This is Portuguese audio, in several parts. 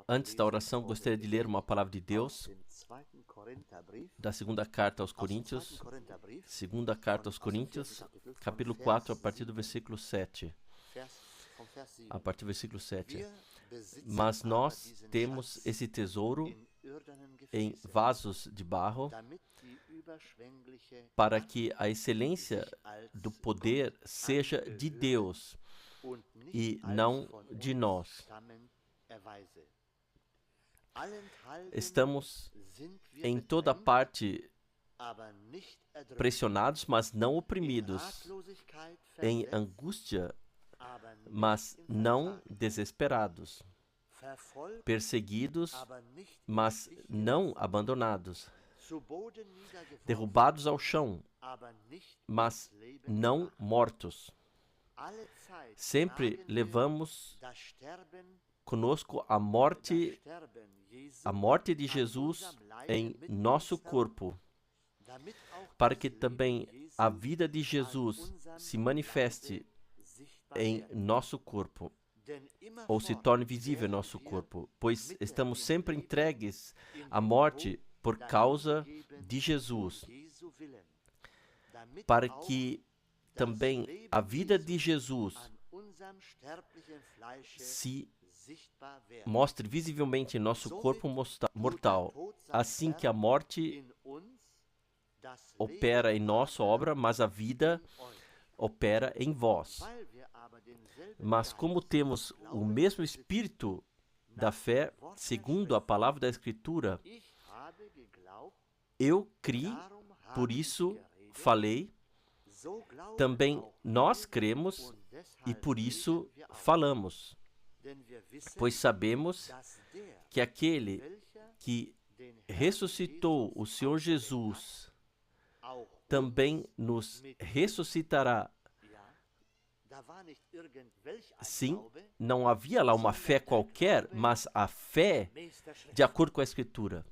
Antes da oração, gostaria de ler uma palavra de Deus da segunda carta aos Coríntios, capítulo 4, a partir do versículo 7. A partir do versículo 7. Mas nós temos esse tesouro em vasos de barro, para que a excelência do poder seja de Deus e não de nós. Estamos em toda parte pressionados, mas não oprimidos, em angústia, mas não desesperados, perseguidos, mas não abandonados, derrubados ao chão, mas não mortos. Sempre levamos conosco a morte de Jesus em nosso corpo, para que também a vida de Jesus se manifeste em nosso corpo, ou se torne visível em nosso corpo, pois estamos sempre entregues à morte por causa de Jesus, para que também a vida de Jesus se mostre visivelmente em nosso corpo mortal, assim que a morte opera em nossa obra, mas a vida opera em vós. Mas como temos o mesmo espírito da fé, segundo a palavra da Escritura, eu criei, por isso falei, também nós cremos e por isso falamos, pois sabemos que aquele que ressuscitou o Senhor Jesus também nos ressuscitará. Sim, não havia lá uma fé qualquer, mas a fé de acordo com a Escritura.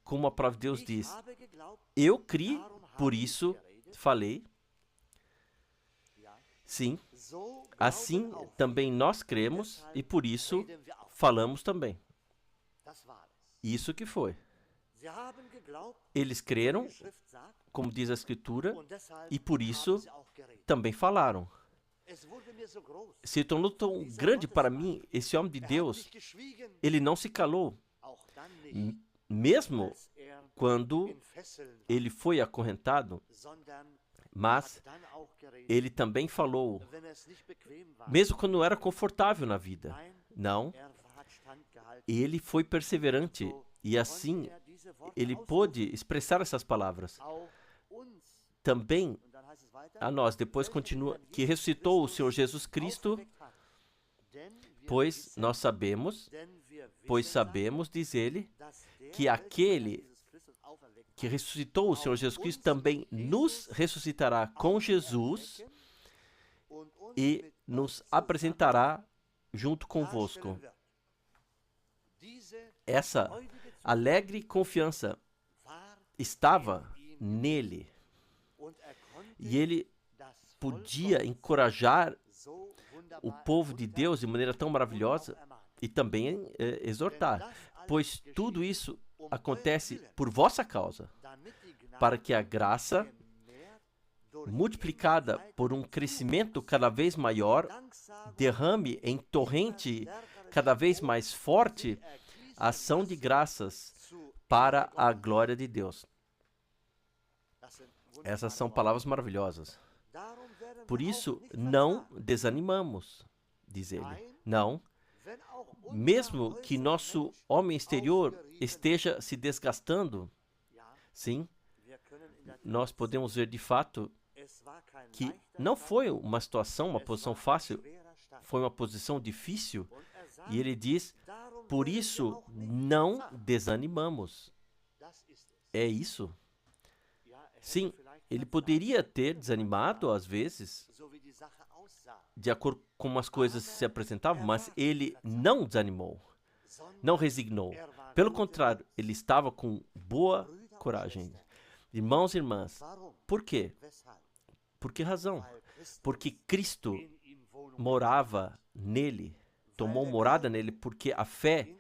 Como a palavra de Deus diz, eu criei, por isso falei. Sim, assim também nós cremos e por isso falamos também. Isso que foi. Eles creram, como diz a Escritura, e por isso também falaram. Se tornou tão grande para mim, esse homem de Deus, ele não se calou. Mesmo quando ele foi acorrentado, mas ele também falou, mesmo quando não era confortável na vida. Não, ele foi perseverante e assim ele pôde expressar essas palavras. Também a nós, depois continua, que ressuscitou o Senhor Jesus Cristo, pois sabemos, diz ele, que aquele que ressuscitou o Senhor Jesus Cristo também nos ressuscitará com Jesus e nos apresentará junto convosco. Essa alegre confiança estava nele e ele podia encorajar o povo de Deus de maneira tão maravilhosa e também exortar, pois tudo isso acontece por vossa causa, para que a graça, multiplicada por um crescimento cada vez maior, derrame em torrente cada vez mais forte a ação de graças para a glória de Deus. Essas são palavras maravilhosas. Por isso, não desanimamos, diz ele. Não. Mesmo que nosso homem exterior esteja se desgastando, sim, nós podemos ver de fato que não foi uma situação, uma posição fácil, foi uma posição difícil. E ele diz, por isso não desanimamos. É isso. Sim, ele poderia ter desanimado às vezes, de acordo com como as coisas se apresentavam, mas ele não desanimou, não resignou. Pelo contrário, ele estava com boa coragem. Irmãos e irmãs, por quê? Por que razão? Porque Cristo morava nele. tomou morada nele, porque a fé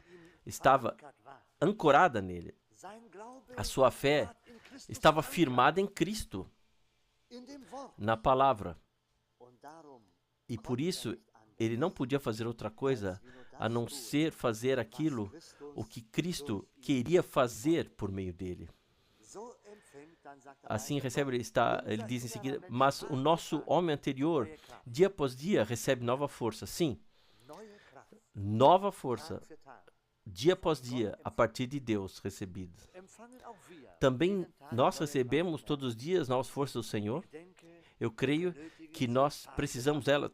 estava ancorada nele. A sua fé estava firmada em Cristo, na palavra. E por isso, ele não podia fazer outra coisa a não ser fazer aquilo o que Cristo queria fazer por meio dele. Assim recebe, ele diz em seguida, mas o nosso homem anterior, dia após dia, recebe nova força. Sim, nova força, dia após dia, a partir de Deus recebida. Também nós recebemos todos os dias novas forças do Senhor. Eu creio que nós precisamos dela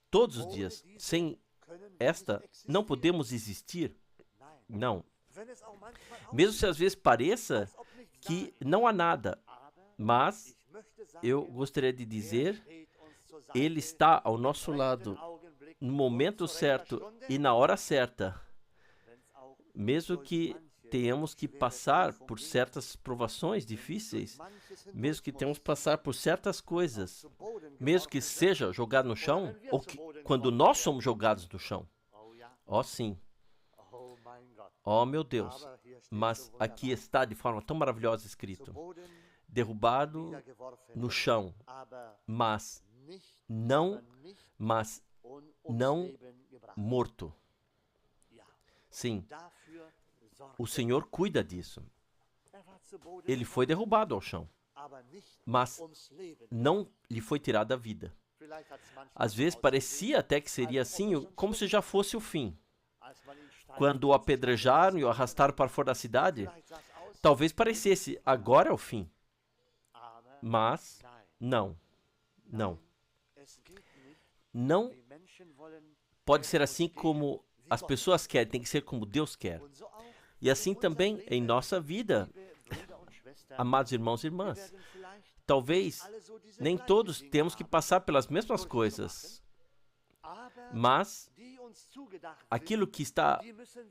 todos os dias. Sem esta, não podemos existir. Não. Mesmo se às vezes pareça que não há nada, mas eu gostaria de dizer, Ele está ao nosso lado no momento certo e na hora certa. Mesmo que tenhamos que passar por certas provações difíceis, mesmo que tenhamos que passar por certas coisas, mesmo que seja jogado no chão, ou que, quando nós somos jogados no chão. Ó sim. Ó meu Deus. Mas aqui está de forma tão maravilhosa escrito. Derrubado no chão, mas não morto. Sim, o Senhor cuida disso. Ele foi derrubado ao chão, mas não lhe foi tirada a vida. Às vezes parecia até que seria assim, como se já fosse o fim. Quando o apedrejaram e o arrastaram para fora da cidade, talvez parecesse, agora é o fim. Mas, não. Não pode ser assim como as pessoas querem, tem que ser como Deus quer. E assim também em nossa vida, amados irmãos e irmãs. Talvez nem todos temos que passar pelas mesmas coisas, mas aquilo que está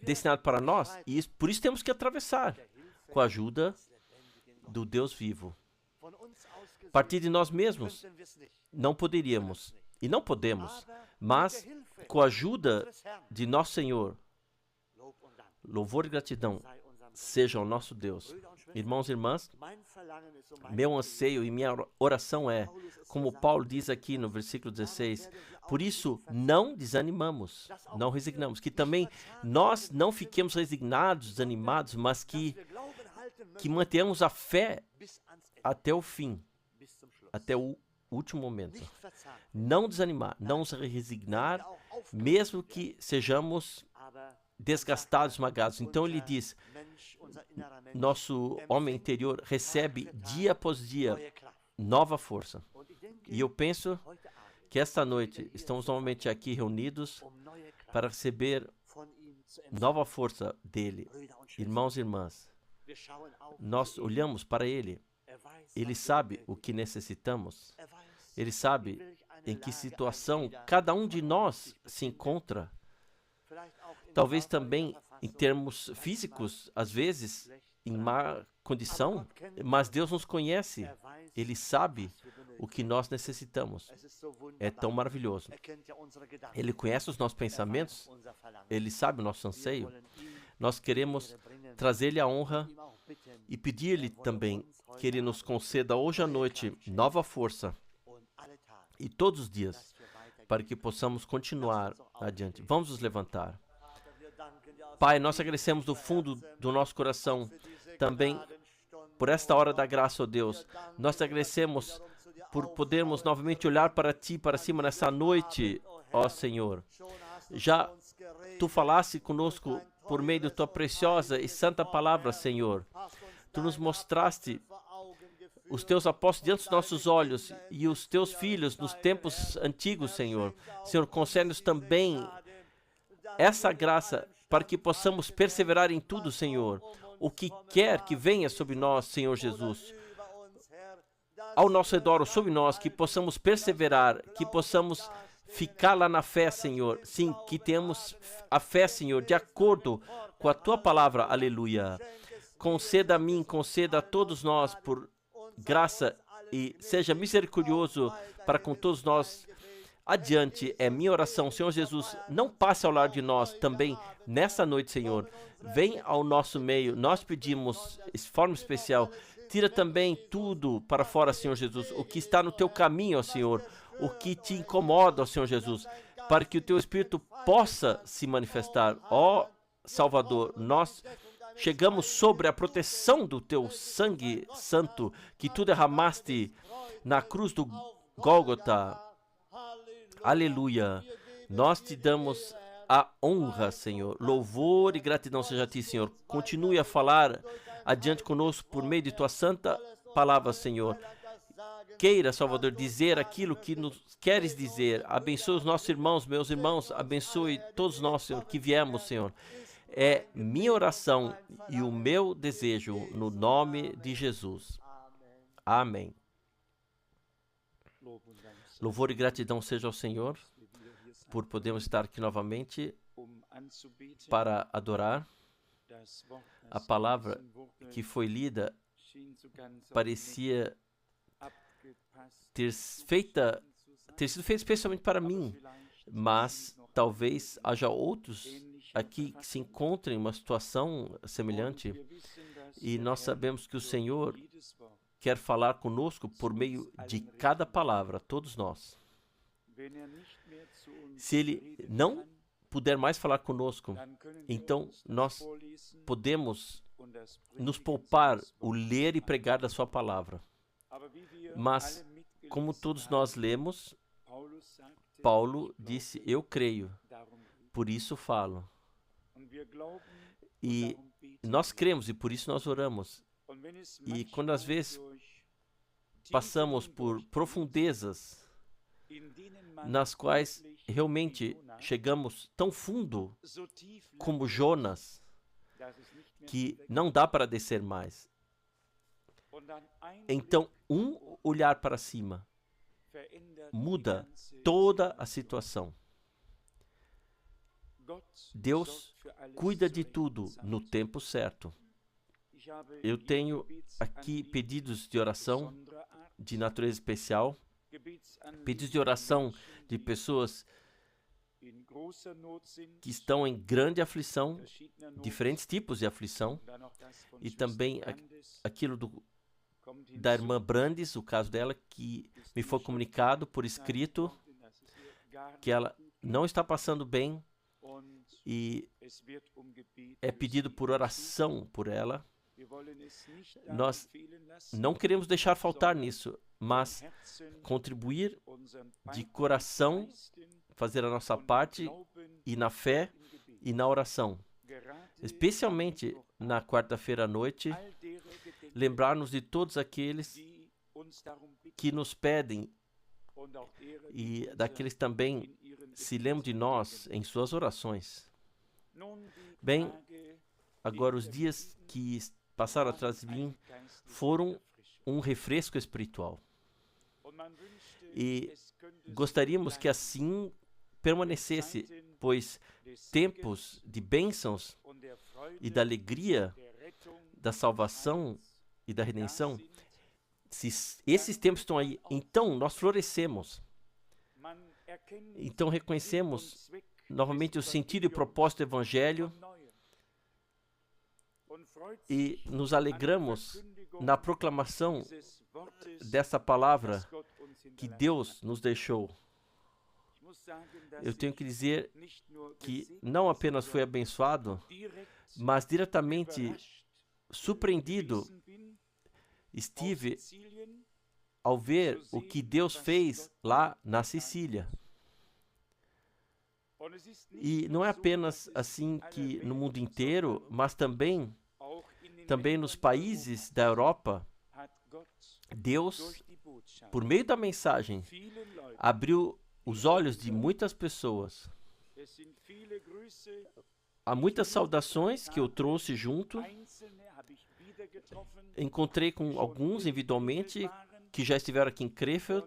destinado para nós, e por isso temos que atravessar com a ajuda do Deus vivo. A partir de nós mesmos, não poderíamos e não podemos, mas com a ajuda de nosso Senhor, louvor e gratidão seja o nosso Deus. Irmãos e irmãs, meu anseio e minha oração é, como Paulo diz aqui no versículo 16, por isso não desanimamos, não resignamos, que também nós não fiquemos resignados, desanimados, mas que mantenhamos a fé até o fim, até o último momento. Não desanimar, não nos resignar, mesmo que sejamos desgastados, esmagados. Então ele diz, nosso homem interior recebe dia após dia nova força. E eu penso que esta noite estamos novamente aqui reunidos para receber nova força dele. Irmãos e irmãs, nós olhamos para ele. Ele sabe o que necessitamos. Ele sabe em que situação cada um de nós se encontra. Talvez também em termos físicos, às vezes, em má condição, mas Deus nos conhece. Ele sabe o que nós necessitamos. É tão maravilhoso. Ele conhece os nossos pensamentos, Ele sabe o nosso anseio. Nós queremos trazer-lhe a honra e pedir-lhe também que Ele nos conceda hoje à noite nova força e todos os dias para que possamos continuar adiante. Vamos nos levantar. Pai, nós agradecemos do fundo do nosso coração também por esta hora da graça, ó Deus. Nós te agradecemos por podermos novamente olhar para Ti, para cima nessa noite, ó Senhor. Já Tu falaste conosco por meio da Tua preciosa e santa palavra, Senhor. Tu nos mostraste os Teus apóstolos diante dos nossos olhos e os Teus filhos nos tempos antigos, Senhor. Senhor, concede-nos também essa graça para que possamos perseverar em tudo, Senhor. O que quer que venha sobre nós, Senhor Jesus. Ao nosso redor ou sobre nós, que possamos perseverar, que possamos ficar lá na fé, Senhor. Sim, que tenhamos a fé, Senhor, de acordo com a Tua palavra. Aleluia. Conceda a mim, conceda a todos nós por graça e seja misericordioso para com todos nós adiante. É minha oração, Senhor Jesus, não passe ao lado de nós também nessa noite, Senhor. Vem ao nosso meio. Nós pedimos de forma especial. Tira também tudo para fora, Senhor Jesus, o que está no teu caminho, ó Senhor, o que te incomoda, ó Senhor Jesus, para que o teu Espírito possa se manifestar. Ó Salvador, nós chegamos sobre a proteção do teu sangue santo, que tu derramaste na cruz do Gólgota. Aleluia. Nós te damos a honra, Senhor. Louvor e gratidão seja a ti, Senhor. Continue a falar adiante conosco por meio de tua santa palavra, Senhor. Queira, Salvador, dizer aquilo que nos queres dizer. Abençoe os nossos irmãos, meus irmãos. Abençoe todos nós, Senhor, que viemos, Senhor. É minha oração e o meu desejo no nome de Jesus. Amém. Louvor e gratidão seja ao Senhor por podermos estar aqui novamente para adorar. A palavra que foi lida parecia ter sido feita especialmente para mim, mas talvez haja outros aqui que se encontrem em uma situação semelhante, e nós sabemos que o Senhor quer falar conosco por meio de cada palavra, todos nós. Se Ele não puder mais falar conosco, então nós podemos nos poupar o ler e pregar da sua palavra. Mas, como todos nós lemos, Paulo disse, eu creio, por isso falo. E nós cremos e por isso nós oramos. E quando às vezes passamos por profundezas nas quais realmente chegamos tão fundo como Jonas, que não dá para descer mais. Então, um olhar para cima muda toda a situação. Deus cuida de tudo no tempo certo. Eu tenho aqui pedidos de oração de natureza especial, pedidos de oração de pessoas que estão em grande aflição, diferentes tipos de aflição, e também aquilo da irmã Brandes, o caso dela, que me foi comunicado por escrito, que ela não está passando bem e é pedido por oração por ela. Nós não queremos deixar faltar nisso, mas contribuir de coração, fazer a nossa parte, e na fé e na oração. Especialmente na quarta-feira à noite, lembrar-nos de todos aqueles que nos pedem e daqueles também se lembram de nós em suas orações. Bem, agora os dias que passaram atrás de mim foram um refresco espiritual. E gostaríamos que assim permanecesse, pois tempos de bênçãos e da alegria da salvação e da redenção, se esses tempos estão aí, então nós florescemos. Então reconhecemos novamente o sentido e propósito do Evangelho e nos alegramos na proclamação dessa palavra que Deus nos deixou. Eu tenho que dizer que não apenas fui abençoado, mas diretamente surpreendido estive ao ver o que Deus fez lá na Sicília. E não é apenas assim que no mundo inteiro, mas também nos países da Europa, Deus, por meio da mensagem, abriu os olhos de muitas pessoas. Há muitas saudações que eu trouxe junto. Encontrei com alguns individualmente que já estiveram aqui em Krefeld.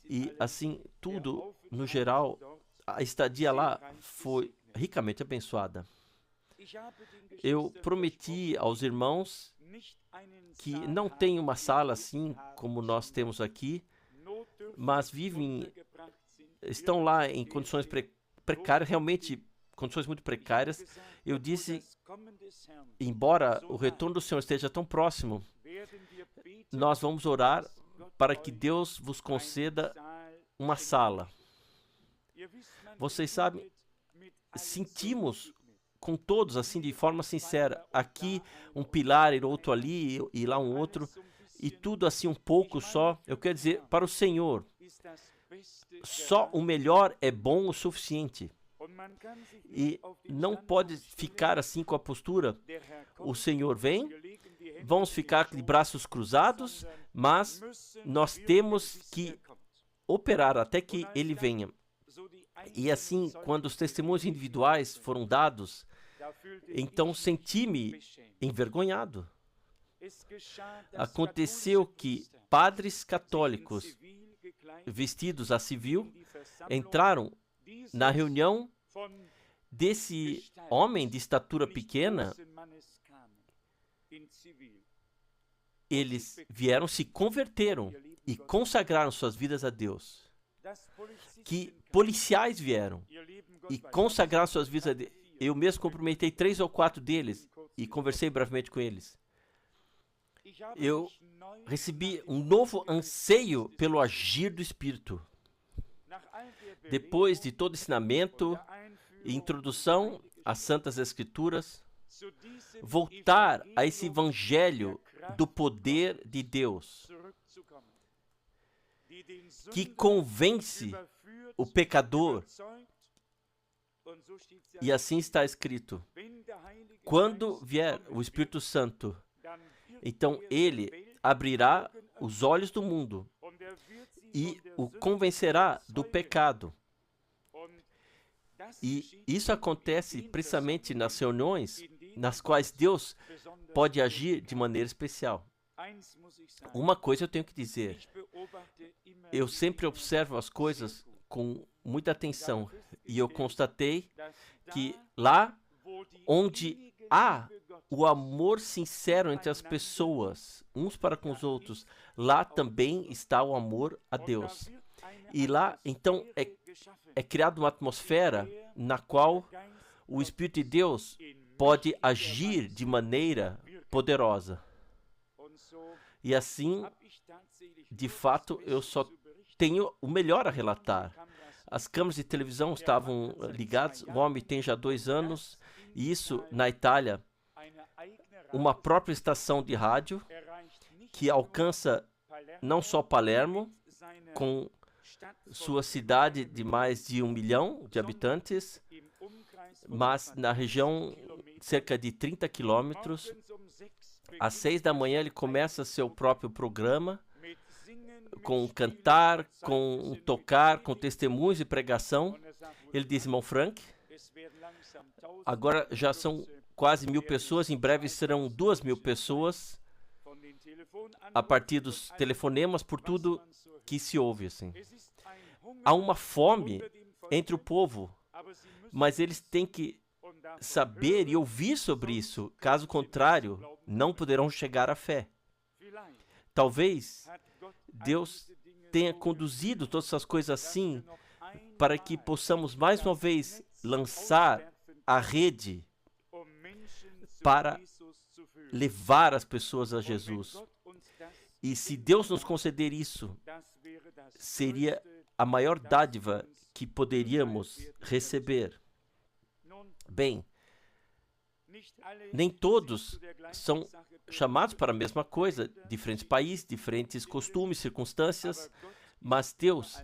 E assim, tudo, no geral, a estadia lá foi ricamente abençoada. Eu prometi aos irmãos que não tem uma sala assim como nós temos aqui, mas estão lá em condições precárias, realmente condições muito precárias. Eu disse, embora o retorno do Senhor esteja tão próximo, nós vamos orar para que Deus vos conceda uma sala. Vocês sabem, sentimos com todos, assim, de forma sincera. Aqui um pilar e outro ali, e lá um outro, e tudo assim um pouco só. Eu quero dizer, para o Senhor, só o melhor é bom o suficiente. E não pode ficar assim com a postura, o Senhor vem, vamos ficar de braços cruzados, mas nós temos que operar até que Ele venha. E assim, quando os testemunhos individuais foram dados, então senti-me envergonhado. Aconteceu que padres católicos vestidos a civil entraram na reunião desse homem de estatura pequena. Eles vieram, se converteram e consagraram suas vidas a Deus. Que policiais vieram e consagraram suas vidas a Deus. Eu mesmo cumprimentei 3 ou 4 deles e conversei brevemente com eles. Eu recebi um novo anseio pelo agir do Espírito. Depois de todo ensinamento e introdução às Santas Escrituras, voltar a esse evangelho do poder de Deus, que convence o pecador. E assim está escrito: quando vier o Espírito Santo, então ele abrirá os olhos do mundo e o convencerá do pecado. E isso acontece precisamente nas reuniões nas quais Deus pode agir de maneira especial. Uma coisa eu tenho que dizer: eu sempre observo as coisas com muita atenção, e eu constatei que lá onde há o amor sincero entre as pessoas, uns para com os outros, lá também está o amor a Deus. E lá, então, é criada uma atmosfera na qual o Espírito de Deus pode agir de maneira poderosa. E assim, de fato, eu só tenho o melhor a relatar. As câmeras de televisão estavam ligadas, o homem tem já 2 anos, e isso na Itália, uma própria estação de rádio que alcança não só Palermo, com sua cidade de mais de 1 milhão de habitantes, mas na região cerca de 30 quilômetros. Às 6 da manhã ele começa seu próprio programa, com cantar, com tocar, com testemunhos e pregação. Ele diz: irmão Frank, agora já são quase 1.000 pessoas, em breve serão 2.000 pessoas, a partir dos telefonemas, por tudo que se ouve. Assim. Há uma fome entre o povo, mas eles têm que saber e ouvir sobre isso, caso contrário, não poderão chegar à fé. Talvez Deus tenha conduzido todas essas coisas assim para que possamos mais uma vez lançar a rede para levar as pessoas a Jesus. E se Deus nos conceder isso, seria a maior dádiva que poderíamos receber. Bem, nem todos são chamados para a mesma coisa, diferentes países, diferentes costumes, circunstâncias, mas Deus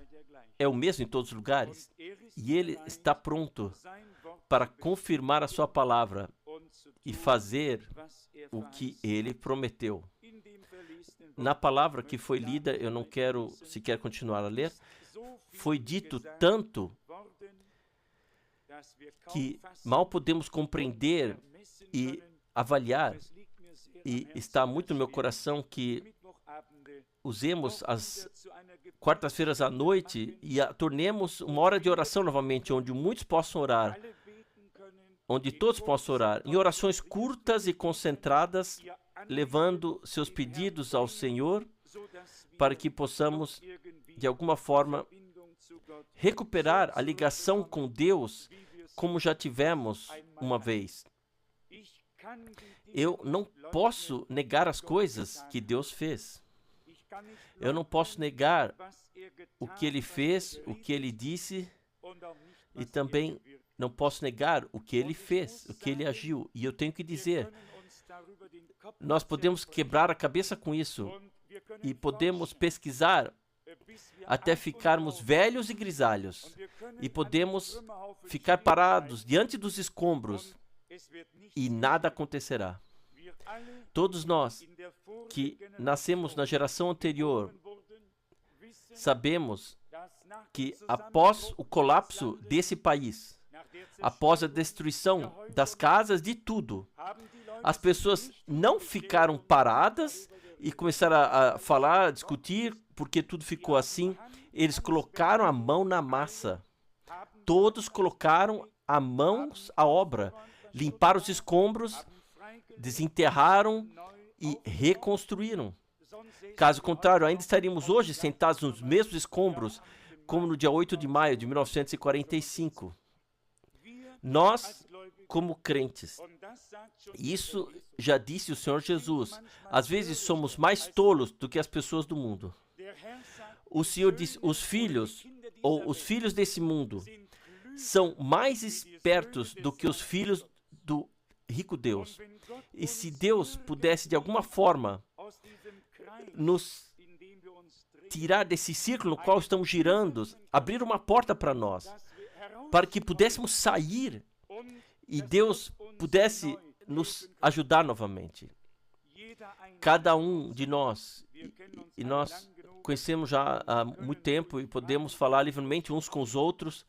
é o mesmo em todos os lugares, e Ele está pronto para confirmar a sua palavra e fazer o que Ele prometeu. Na palavra que foi lida, eu não quero sequer continuar a ler, foi dito tanto que mal podemos compreender e avaliar, e está muito no meu coração que usemos as quartas-feiras à noite e tornemos uma hora de oração novamente, onde muitos possam orar, onde todos possam orar, em orações curtas e concentradas, levando seus pedidos ao Senhor, para que possamos de alguma forma, recuperar a ligação com Deus como já tivemos uma vez. Eu não posso negar as coisas que Deus fez. Eu não posso negar o que Ele fez, o que Ele disse, e também não posso negar o que Ele fez, o que Ele agiu. E eu tenho que dizer, nós podemos quebrar a cabeça com isso e podemos pesquisar até ficarmos velhos e grisalhos, e podemos ficar parados diante dos escombros e nada acontecerá. Todos nós que nascemos na geração anterior sabemos que após o colapso desse país, após a destruição das casas, de tudo, as pessoas não ficaram paradas e começaram a falar, a discutir, porque tudo ficou assim. Eles colocaram a mão na massa. Todos colocaram a mãos à obra. Limparam os escombros, desenterraram e reconstruíram. Caso contrário, ainda estaríamos hoje sentados nos mesmos escombros, como no dia 8 de maio de 1945. Nós, como crentes, isso já disse o Senhor Jesus, às vezes somos mais tolos do que as pessoas do mundo. O Senhor diz, os filhos desse mundo são mais espertos do que os filhos do rico Deus. E se Deus pudesse, de alguma forma, nos tirar desse círculo no qual estamos girando, abrir uma porta para nós, para que pudéssemos sair e Deus pudesse nos ajudar novamente. Cada um de nós, e nós conhecemos já há muito tempo e podemos falar livremente uns com os outros,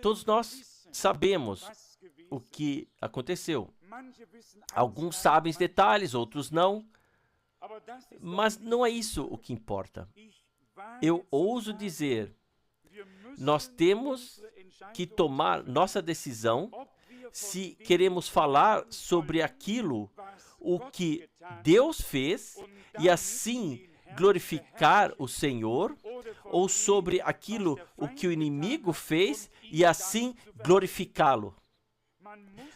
todos nós sabemos o que aconteceu. Alguns sabem os detalhes, outros não, mas não é isso o que importa. Eu ouso dizer, nós temos que tomar nossa decisão se queremos falar sobre aquilo o que Deus fez e assim glorificar o Senhor, ou sobre aquilo o que o inimigo fez e assim glorificá-lo.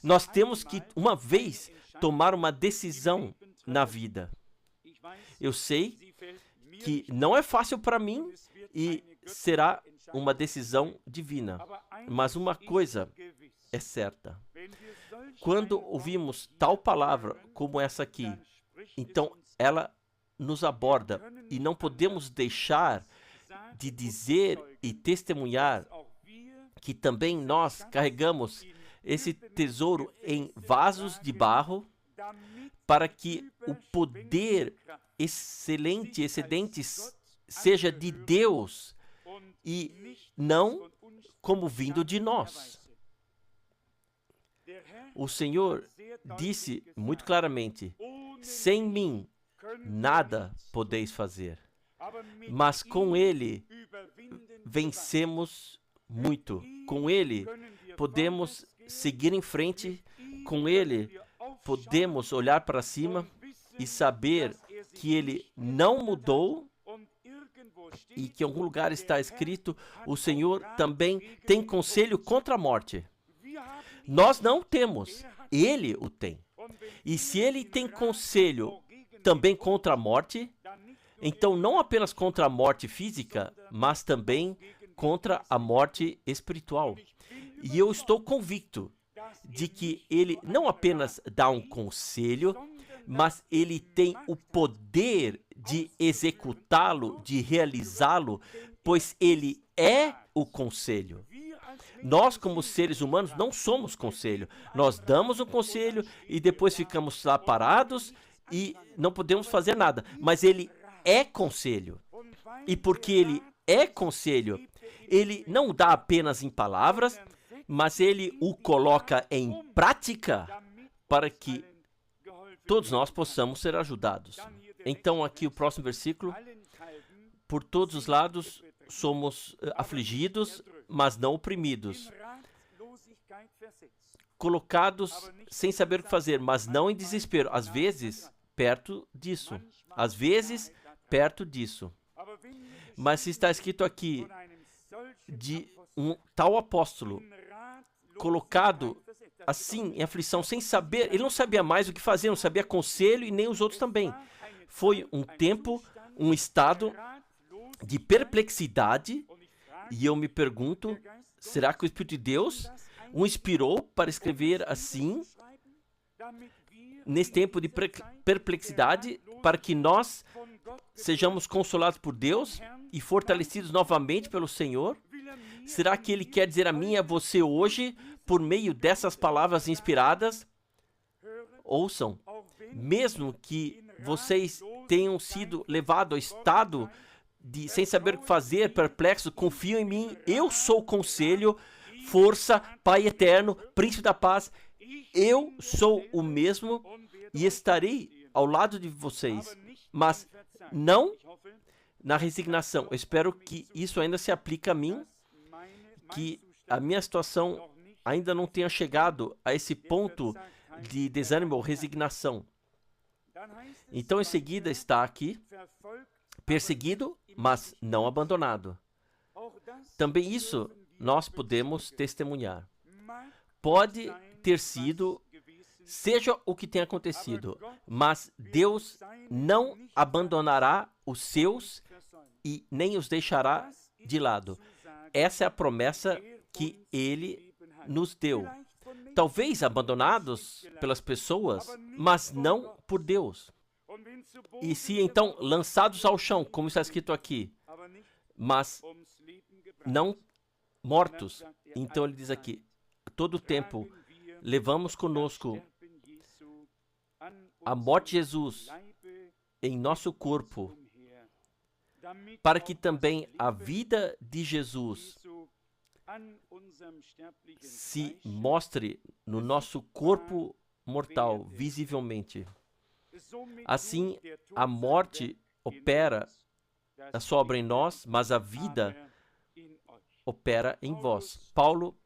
Nós temos que, uma vez, tomar uma decisão na vida. Eu sei que não é fácil para mim e será uma decisão divina. Mas uma coisa é certa. Quando ouvimos tal palavra como essa aqui, então ela nos aborda e não podemos deixar de dizer e testemunhar que também nós carregamos esse tesouro em vasos de barro para que o poder excelente, excedente, seja de Deus e não como vindo de nós. O Senhor disse muito claramente, sem mim nada podeis fazer, mas com Ele vencemos muito. Com Ele podemos seguir em frente, com Ele podemos olhar para cima e saber que Ele não mudou e que em algum lugar está escrito, o Senhor também tem conselho contra a morte. Nós não temos, Ele o tem. E se Ele tem conselho também contra a morte, então não apenas contra a morte física, mas também contra a morte espiritual. E eu estou convicto de que Ele não apenas dá um conselho, mas Ele tem o poder de executá-lo, de realizá-lo, pois Ele é o conselho. Nós, como seres humanos, não somos conselho. Nós damos um conselho e depois ficamos lá parados e não podemos fazer nada. Mas Ele é conselho. E porque Ele é conselho, Ele não dá apenas em palavras, mas Ele o coloca em prática para que todos nós possamos ser ajudados. Então, aqui o próximo versículo. Por todos os lados somos afligidos, mas não oprimidos. Colocados sem saber o que fazer, mas não em desespero. Às vezes, perto disso. Às vezes, perto disso. Mas está escrito aqui de um tal apóstolo colocado assim em aflição, sem saber, ele não sabia mais o que fazer, não sabia conselho e nem os outros também. Foi um tempo, um estado de perplexidade, e eu me pergunto, será que o Espírito de Deus o inspirou para escrever assim, nesse tempo de perplexidade, para que nós sejamos consolados por Deus e fortalecidos novamente pelo Senhor? Será que Ele quer dizer a mim e a você hoje, por meio dessas palavras inspiradas? Ouçam, mesmo que vocês tenham sido levados ao estado de sem saber o que fazer, perplexo, confio em mim, eu sou conselho, força, Pai eterno, Príncipe da paz, eu sou o mesmo e estarei ao lado de vocês, mas não na resignação. Eu espero que isso ainda se aplique a mim, que a minha situação ainda não tenha chegado a esse ponto de desânimo ou resignação. Então, em seguida, está aqui, perseguido, mas não abandonado. Também isso nós podemos testemunhar. Pode ter sido, seja o que tenha acontecido, mas Deus não abandonará os seus e nem os deixará de lado. Essa é a promessa que Ele nos deu. Talvez abandonados pelas pessoas, mas não por Deus. E se então lançados ao chão, como está escrito aqui, mas não mortos. Então ele diz aqui, todo o tempo levamos conosco a morte de Jesus em nosso corpo, para que também a vida de Jesus se mostre no nosso corpo mortal, visivelmente. Assim, a morte opera a sua obra em nós, mas a vida opera em vós. Paulo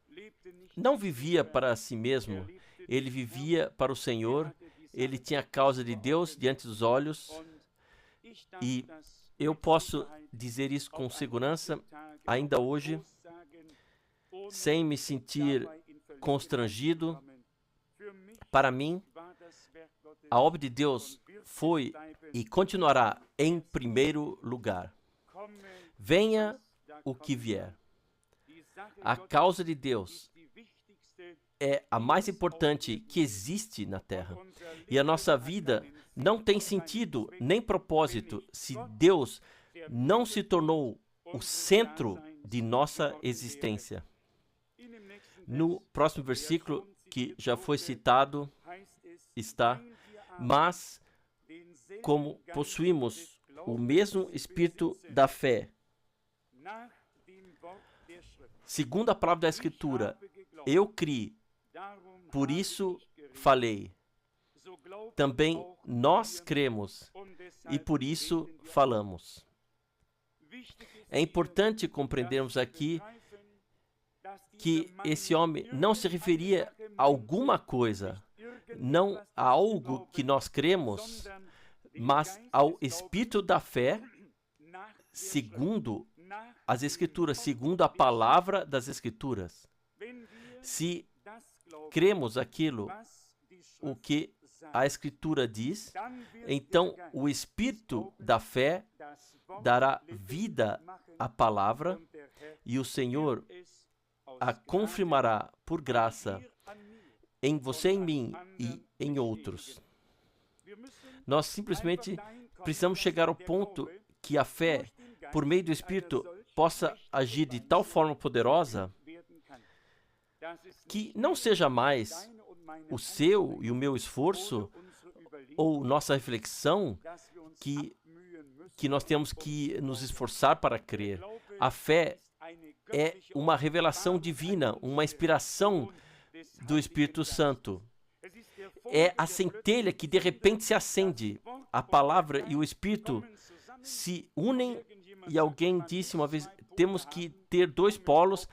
não vivia para si mesmo, ele vivia para o Senhor, ele tinha a causa de Deus diante dos olhos, e eu posso dizer isso com segurança, ainda hoje, sem me sentir constrangido. Para mim, a obra de Deus foi e continuará em primeiro lugar. Venha o que vier. A causa de Deus é a mais importante que existe na Terra. E a nossa vida não tem sentido nem propósito se Deus não se tornou o centro de nossa existência. No próximo versículo, que já foi citado, está: mas como possuímos o mesmo espírito da fé, segundo a palavra da Escritura, eu criei, por isso falei. Também nós cremos e por isso falamos. É importante compreendermos aqui que esse homem não se referia a alguma coisa, não a algo que nós cremos, mas ao espírito da fé, segundo as Escrituras, segundo a palavra das Escrituras. Se cremos aquilo, o que a Escritura diz, então o espírito da fé dará vida à palavra e o Senhor a confirmará por graça em você, em mim e em outros. Nós simplesmente precisamos chegar ao ponto que a fé, por meio do Espírito, possa agir de tal forma poderosa que não seja mais o seu e o meu esforço ou nossa reflexão que nós temos que nos esforçar para crer. A fé é uma revelação divina, uma inspiração do Espírito Santo. É a centelha que de repente se acende. A palavra e o Espírito se unem, e alguém disse uma vez, temos que ter dois polos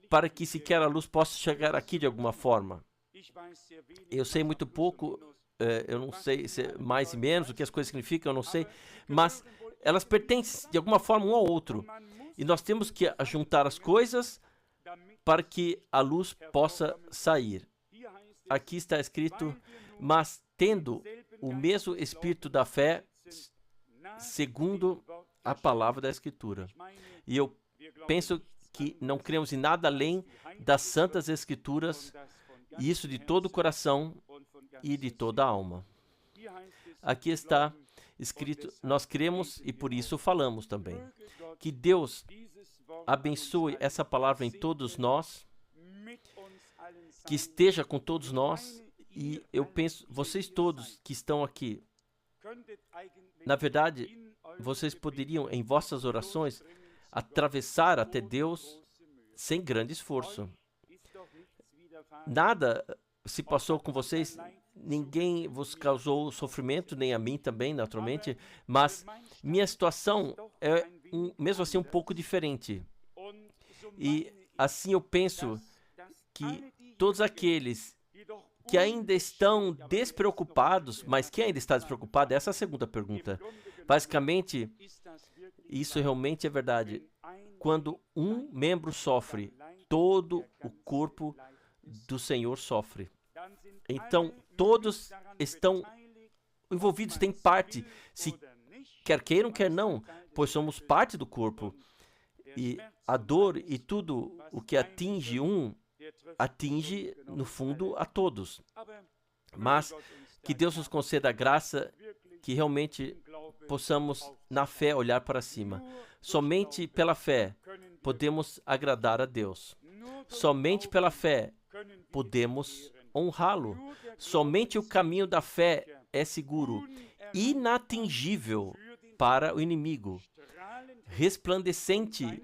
para que sequer a luz possa chegar aqui de alguma forma. Eu sei muito pouco, eu não sei se mais e menos, o que as coisas significam, eu não sei, mas elas pertencem de alguma forma um ao outro. E nós temos que juntar as coisas para que a luz possa sair. Aqui está escrito, mas tendo o mesmo espírito da fé, segundo a palavra da Escritura. E eu penso que não cremos em nada além das santas Escrituras, e isso de todo o coração e de toda a alma. Aqui está escrito, nós cremos e por isso falamos também. Que Deus abençoe essa palavra em todos nós, que esteja com todos nós, e eu penso, vocês todos que estão aqui, na verdade, vocês poderiam, em vossas orações, atravessar até Deus sem grande esforço. Nada se passou com vocês, ninguém vos causou sofrimento, nem a mim também, naturalmente, mas minha situação é, mesmo assim, um pouco diferente. E assim eu penso que todos aqueles que ainda estão despreocupados, mas quem ainda está despreocupado? Essa é a segunda pergunta. Basicamente, isso realmente é verdade. Quando um membro sofre, todo o corpo do Senhor sofre. Então, todos estão envolvidos, têm parte, se quer queiram, quer não, pois somos parte do corpo. E a dor e tudo o que atinge um, atinge, no fundo, a todos. Mas que Deus nos conceda a graça que realmente possamos, na fé, olhar para cima. Somente pela fé podemos agradar a Deus. Somente pela fé podemos honrá-lo. Somente o caminho da fé é seguro, inatingível para o inimigo, resplandecente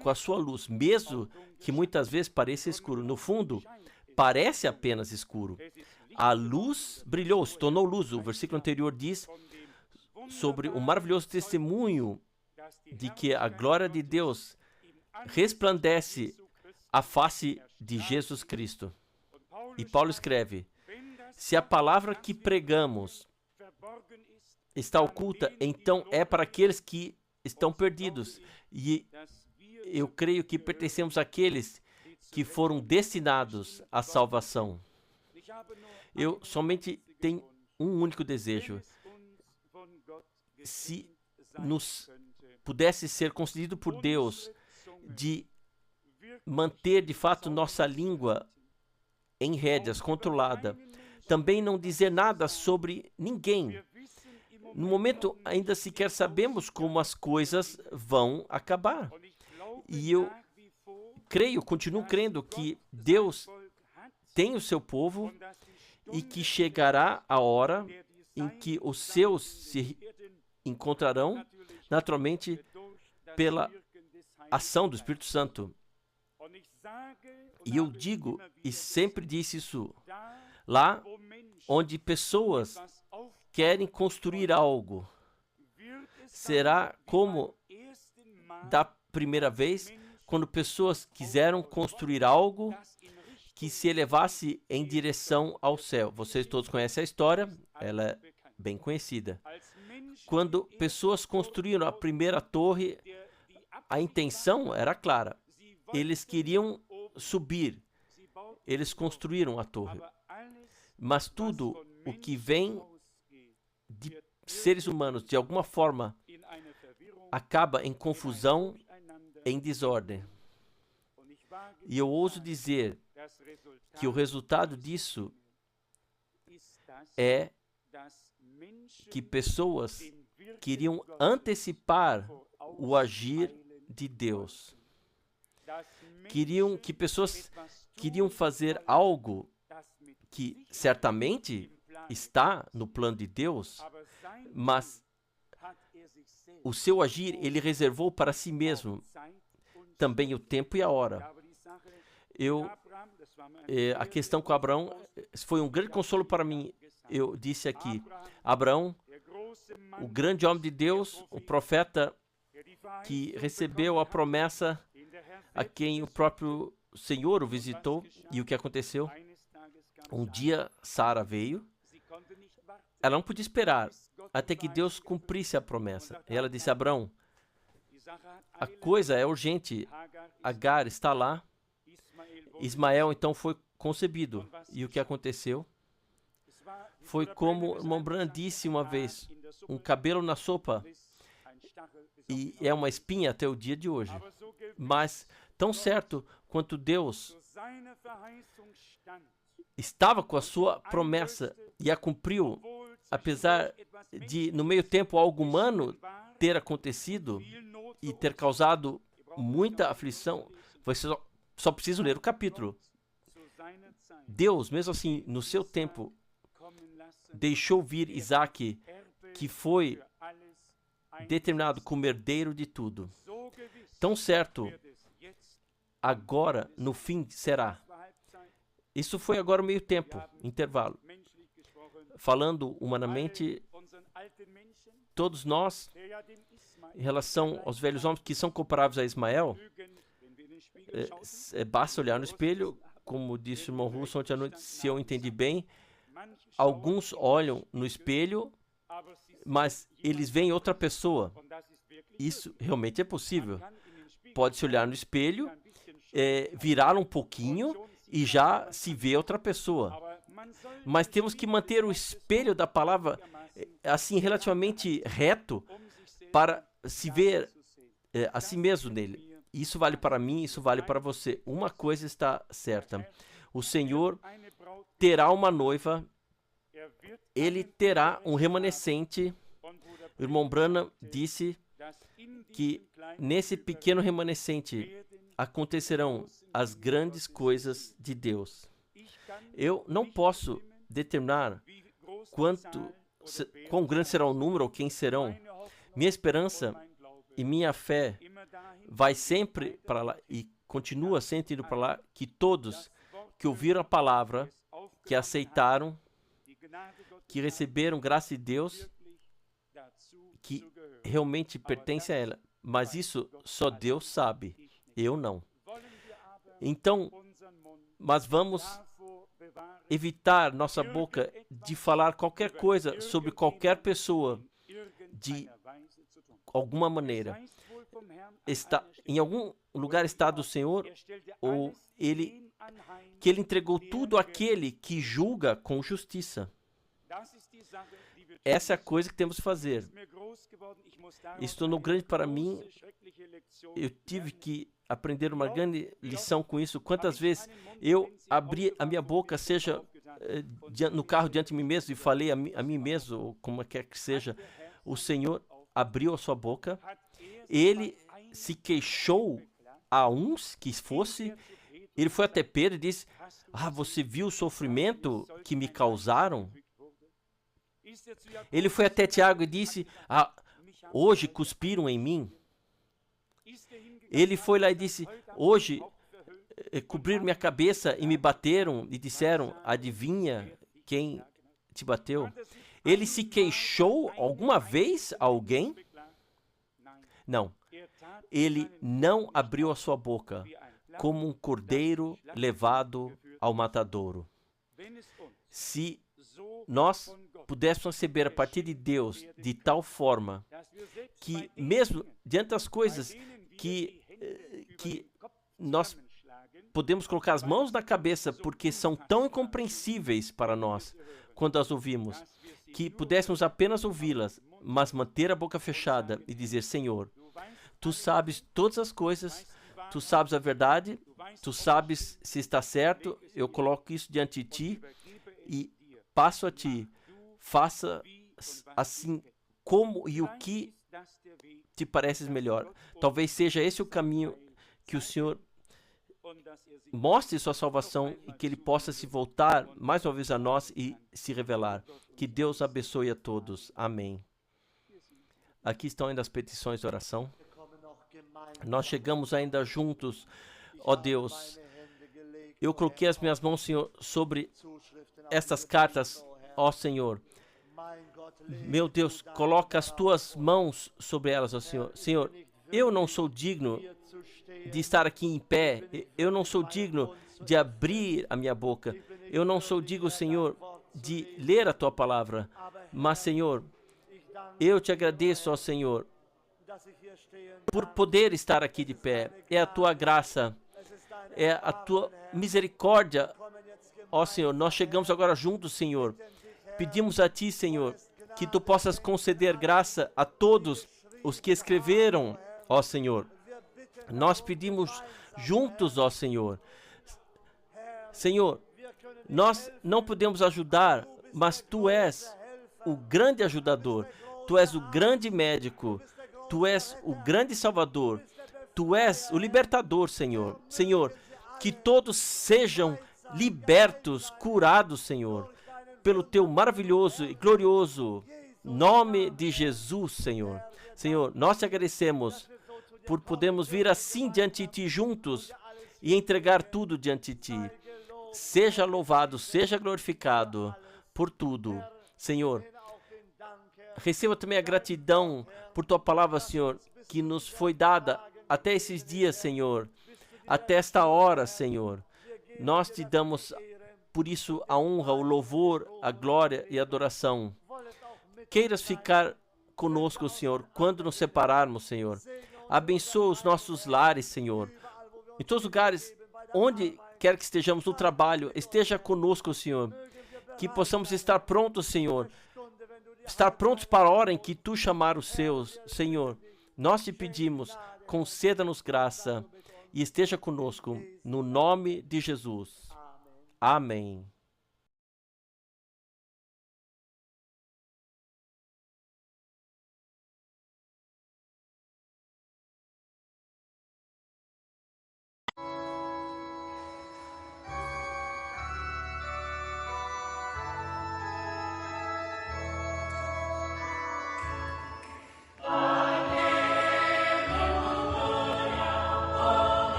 com a sua luz, mesmo que muitas vezes pareça escuro. No fundo, parece apenas escuro. A luz brilhou, se tornou luz. O versículo anterior diz sobre o maravilhoso testemunho de que a glória de Deus resplandece a face de Jesus Cristo. E Paulo escreve, se a palavra que pregamos está oculta, então é para aqueles que estão perdidos. E eu creio que pertencemos àqueles que foram destinados à salvação. Eu somente tenho um único desejo. Se nos pudesse ser concedido por Deus de manter de fato nossa língua em rédeas, controlada, também não dizer nada sobre ninguém. No momento, ainda sequer sabemos como as coisas vão acabar. E eu creio, continuo crendo que Deus tem o seu povo e que chegará a hora em que os seus se encontrarão, naturalmente, pela ação do Espírito Santo. E eu digo, e sempre disse isso, lá onde pessoas querem construir algo, será como da primeira vez, quando pessoas quiseram construir algo que se elevasse em direção ao céu. Vocês todos conhecem a história, ela é bem conhecida. Quando pessoas construíram a primeira torre, a intenção era clara. Eles queriam subir. Eles construíram a torre. Mas tudo o que vem de seres humanos, de alguma forma, acaba em confusão, em desordem. E eu ouso dizer que o resultado disso é que pessoas queriam antecipar o agir de Deus. Pessoas queriam fazer algo que certamente está no plano de Deus, mas o seu agir ele reservou para si mesmo também o tempo e a hora. A questão com Abraão foi um grande consolo para mim. Eu disse aqui, Abraão, o grande homem de Deus, o profeta que recebeu a promessa, a quem o próprio Senhor o visitou. E o que aconteceu? Um dia Sara veio, ela não podia esperar. até que Deus cumprisse a promessa. E ela disse: Abraão, a coisa é urgente. Agar está lá. Ismael então foi concebido. E o que aconteceu? Foi como o irmão Branham disse uma vez: um cabelo na sopa, e é uma espinha até o dia de hoje. Mas, tão certo quanto Deus estava com a sua promessa e a cumpriu, apesar de, no meio tempo, algo humano ter acontecido e ter causado muita aflição, você só precisa ler o capítulo. Deus, mesmo assim, no seu tempo, deixou vir Isaac, que foi determinado como herdeiro de tudo. Tão certo, agora, no fim, será. Isso foi agora o meio tempo, intervalo. Falando humanamente, todos nós, em relação aos velhos homens que são comparáveis a Ismael, basta olhar no espelho, como disse o irmão Russo ontem à noite, se eu entendi bem, alguns olham no espelho, mas eles veem outra pessoa. Isso realmente é possível. Pode-se olhar no espelho, virar um pouquinho e já se vê outra pessoa. Mas temos que manter o espelho da palavra assim relativamente reto para se ver a si mesmo nele. Isso vale para mim, isso vale para você. Uma coisa está certa: o Senhor terá uma noiva, ele terá um remanescente. O irmão Branham disse que nesse pequeno remanescente acontecerão as grandes coisas de Deus. Eu não posso determinar quão grande será o número ou quem serão. Minha esperança e minha fé vai sempre para lá e continua sempre indo para lá, que todos que ouviram a palavra, que aceitaram, que receberam graça de Deus, que realmente pertence a ela. Mas isso só Deus sabe, eu não. Então, mas vamos evitar nossa boca de falar qualquer coisa sobre qualquer pessoa de alguma maneira. Em algum lugar está do Senhor, ou que Ele entregou tudo àquele que julga com justiça. Essa é a coisa que temos que fazer. Isso tornou grande para mim. Eu tive que aprender uma grande lição com isso. Quantas vezes eu abri a minha boca, seja no carro diante de mim mesmo, e falei a mim mesmo, ou como quer que seja, o Senhor abriu a sua boca, Ele se queixou a uns que fosse, Ele foi até Pedro e disse: você viu o sofrimento que me causaram? Ele foi até Tiago e disse: hoje cuspiram em mim. Ele foi lá e disse: hoje cobriram minha cabeça e me bateram e disseram: adivinha quem te bateu? Ele se queixou alguma vez a alguém? Não. Ele não abriu a sua boca como um cordeiro levado ao matadouro. Se nós pudéssemos receber a partir de Deus de tal forma que, mesmo diante das coisas que nós podemos colocar as mãos na cabeça porque são tão incompreensíveis para nós quando as ouvimos, que pudéssemos apenas ouvi-las, mas manter a boca fechada e dizer: Senhor, Tu sabes todas as coisas, Tu sabes a verdade, Tu sabes se está certo, eu coloco isso diante de Ti e passo a Ti. Faça assim como e o que te parece melhor. Talvez seja esse o caminho que o Senhor mostre sua salvação e que Ele possa se voltar mais uma vez a nós e se revelar. Que Deus abençoe a todos. Amém. Aqui estão ainda as petições de oração. Nós chegamos ainda juntos, ó Deus. Eu coloquei as minhas mãos, Senhor, sobre estas cartas, ó Senhor. Meu Deus, coloca as Tuas mãos sobre elas, ó Senhor. Senhor, eu não sou digno de estar aqui em pé. Eu não sou digno de abrir a minha boca. Eu não sou digno, Senhor, de ler a Tua palavra. Mas, Senhor, Eu te agradeço, ó Senhor, por poder estar aqui de pé. É a tua graça, é a tua misericórdia, ó Senhor. Nós chegamos agora juntos, Senhor. Pedimos a ti, Senhor, que tu possas conceder graça a todos os que escreveram, ó Senhor. Nós pedimos juntos, ó Senhor. Senhor, nós não podemos ajudar, mas tu és o grande ajudador. Tu és o grande médico. Tu és o grande salvador. Tu és o libertador, Senhor. Senhor, que todos sejam libertos, curados, Senhor, pelo teu maravilhoso e glorioso nome de Jesus, Senhor. Senhor, nós te agradecemos por podermos vir assim diante de ti juntos e entregar tudo diante de ti. Seja louvado, seja glorificado por tudo, Senhor. Receba também a gratidão por tua palavra, Senhor, que nos foi dada até esses dias, Senhor, até esta hora, Senhor. Nós te damos por isso a honra, o louvor, a glória e a adoração. Queiras ficar conosco, Senhor, quando nos separarmos, Senhor. Abençoa os nossos lares, Senhor. Em todos os lugares, onde quer que estejamos no trabalho, esteja conosco, Senhor. Que possamos estar prontos, Senhor. Estar prontos para a hora em que tu chamar os seus, Senhor. Nós te pedimos, conceda-nos graça e esteja conosco, no nome de Jesus. Amém.